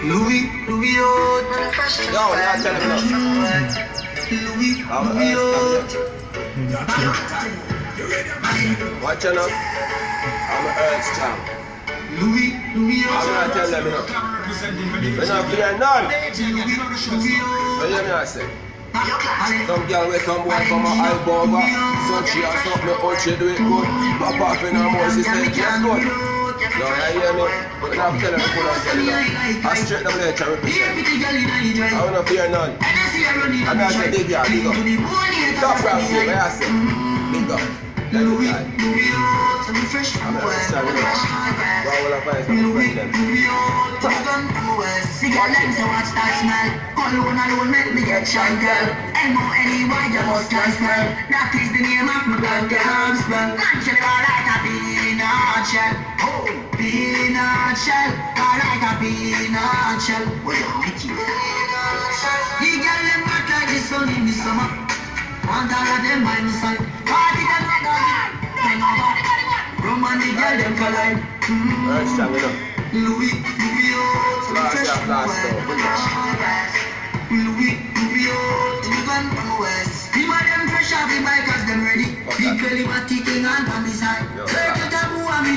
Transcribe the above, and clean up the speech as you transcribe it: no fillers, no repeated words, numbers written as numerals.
Louis out. Yo, now tell him now. Louis out. Watch out now. I'm an Earth champ. Louis I'm out. gonna tell them now. We're not fear none. What do you mean I say? Some girl with some boy from my elbow over. So she has something out, she do it good. Pop off in her mouth, she say, just good. No, you hear me? But then I'm telling her, I'm telling her. I straight them there to represent. I wanna fear none. I'm gonna say, big girl, big up. Top rap, where I say, big up. Let me die. I'm gonna start with it. Why will I find some friend them? Cigarettes, so watch that smell. Cologne alone make me get shy, girl. M-O-N-E-Y, you must try smell. That is the name of my blood, girl. Man, chill like a peanut shell. Oh, peanut shell. Like a peanut shell. What you making? The girl them not like the sun in the summer. Want all of them by my side. Party them not hang over. Rum and the girl them collide. Earth strong enough. Louis out. Last year, last year. Louis out. Even from the west. People them fresh off the bike 'cause them ready. People liberty king and on the